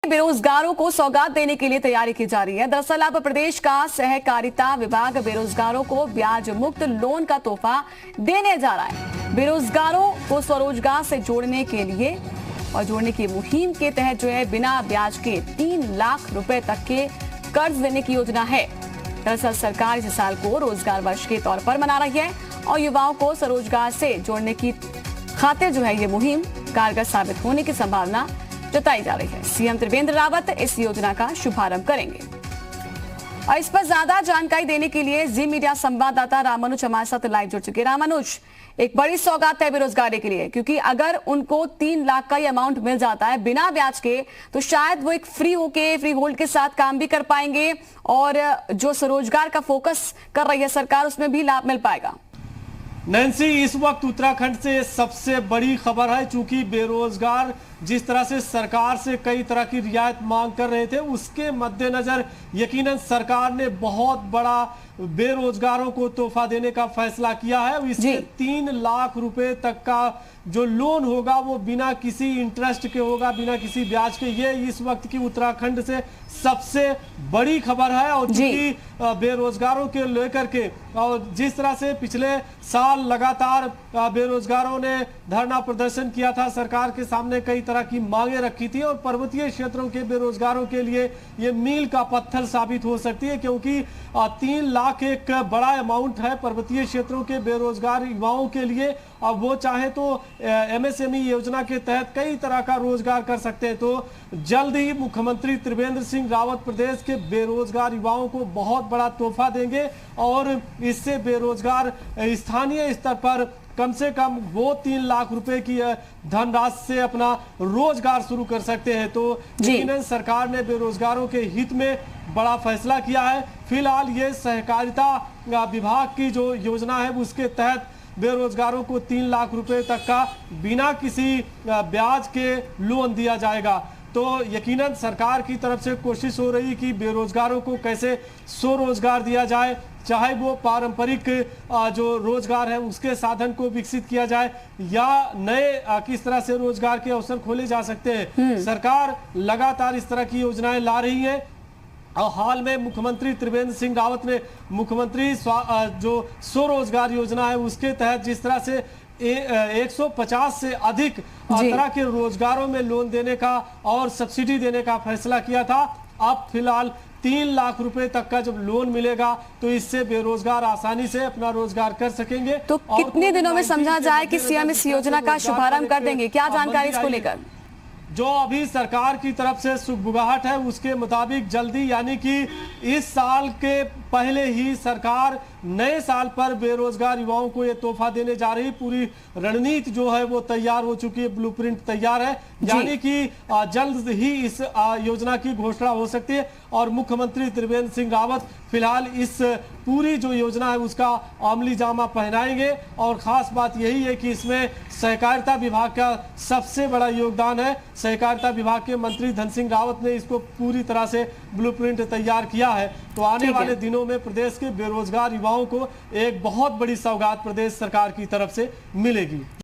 बेरोजगारों को सौगात देने के लिए तैयारी की जा रही है। दरअसल अब प्रदेश का सहकारिता विभाग बेरोजगारों को ब्याज मुक्त लोन का तोहफा देने जा रहा है। बेरोजगारों को स्वरोजगार से जोड़ने के लिए और जोड़ने की मुहिम के तहत जो है बिना ब्याज के 3 लाख रुपए तक के कर्ज देने की योजना है। दरअसल सरकार इस साल को रोजगार वर्ष के तौर पर मना रही है और युवाओं को स्वरोजगार से जोड़ने की खातिर जो है ये मुहिम कारगर साबित होने की संभावना जताई जा रही है। सीएम त्रिवेंद्र रावत इस योजना का शुभारंभ करेंगे और इस पर ज्यादा जानकारी देने के लिए जी मीडिया संवाददाता रामानुज हमारे साथ लाइव जुड़ चुके। रामानुज, एक बड़ी सौगात है बेरोजगारी के लिए, क्योंकि अगर उनको 3 लाख का ये अमाउंट मिल जाता है बिना ब्याज के तो शायद वो एक फ्री होल्ड के साथ काम भी कर पाएंगे और जो स्वरोजगार का फोकस कर रही है सरकार उसमें भी लाभ मिल पाएगा। नैन्सी, इस वक्त उत्तराखंड से सबसे बड़ी खबर है, चूंकि बेरोजगार जिस तरह से सरकार से कई तरह की रियायत मांग कर रहे थे, उसके मद्देनजर यकीनन सरकार ने बहुत बड़ा बेरोजगारों को तोहफा देने का फैसला किया है। इससे 3 लाख रुपए तक का जो लोन होगा वो बिना किसी इंटरेस्ट के होगा, बिना किसी ब्याज के। ये इस वक्त की उत्तराखंड से सबसे बड़ी खबर है। और चूंकि बेरोजगारों के लेकर के और जिस तरह से पिछले साल लगातार बेरोजगारों ने धरना प्रदर्शन किया था, सरकार के सामने कई तरह की मांगे रखी थी और पर्वतीय क्षेत्रों के बेरोजगारों के लिए ये मील का पत्थर साबित हो सकती है, क्योंकि 3 लाख एक बड़ा अमाउंट है पर्वतीय क्षेत्रों के बेरोजगार युवाओं के लिए। अब वो चाहे तो एमएसएमई योजना के तहत कई तरह का रोजगार कर सकते हैं। तो जल्द ही मुख्यमंत्री त्रिवेंद्र सिंह रावत प्रदेश के बेरोजगार युवाओं को बहुत बड़ा तोहफा देंगे और इससे बेरोजगार स्थानीय स्तर पर कम से कम वो 3 लाख रुपए की धनराशि से अपना रोजगार शुरू कर सकते हैं। तो यकीनन सरकार ने बेरोजगारों के हित में बड़ा फैसला किया है। फिलहाल ये सहकारिता विभाग की जो योजना है उसके तहत बेरोजगारों को 3 लाख रुपए तक का बिना किसी ब्याज के लोन दिया जाएगा। तो यकीनन सरकार की तरफ से कोशिश हो रही कि बेरोजगारों को कैसे स्वरोजगार दिया जाए, चाहे वो पारंपरिक जो रोजगार है उसके साधन को विकसित किया जाए या नए किस तरह से रोजगार के अवसर खोले जा सकते हैं। सरकार लगातार इस तरह की योजनाएं ला रही है और हाल में मुख्यमंत्री त्रिवेंद्र सिंह रावत ने मुख्यमंत्री जो स्वरोजगार योजना है उसके तहत जिस तरह से 150 से अधिक तरह के रोजगारों में लोन देने का और सब्सिडी देने का फैसला किया था। अब फिलहाल 3 लाख रुपए तक का जब लोन मिलेगा तो इससे बेरोजगार आसानी से अपना रोजगार कर सकेंगे। तो कितने दिनों में समझा जाए कि सीएम इस योजना का शुभारंभ कर देंगे? क्या जानकारी इसको लेकर? जो अभी सरकार की तरफ से सुगबुगाहट है उसके मुताबिक जल्दी, यानी कि इस साल के पहले ही सरकार नए साल पर बेरोजगार युवाओं को ये तोहफा देने जा रही। पूरी रणनीति जो है वो तैयार हो चुकी है, ब्लूप्रिंट तैयार है, यानी कि जल्द ही इस योजना की घोषणा हो सकती है। और मुख्यमंत्री त्रिवेंद्र सिंह रावत फिलहाल इस पूरी जो योजना है उसका अमली जामा पहनाएंगे। और खास बात यही है कि इसमें सहकारिता विभाग का सबसे बड़ा योगदान है। सहकारिता विभाग के मंत्री धन सिंह रावत ने इसको पूरी तरह से ब्लूप्रिंट तैयार किया है। तो आने वाले दिनों में प्रदेश के बेरोजगार युवाओं को एक बहुत बड़ी सौगात प्रदेश सरकार की तरफ से मिलेगी।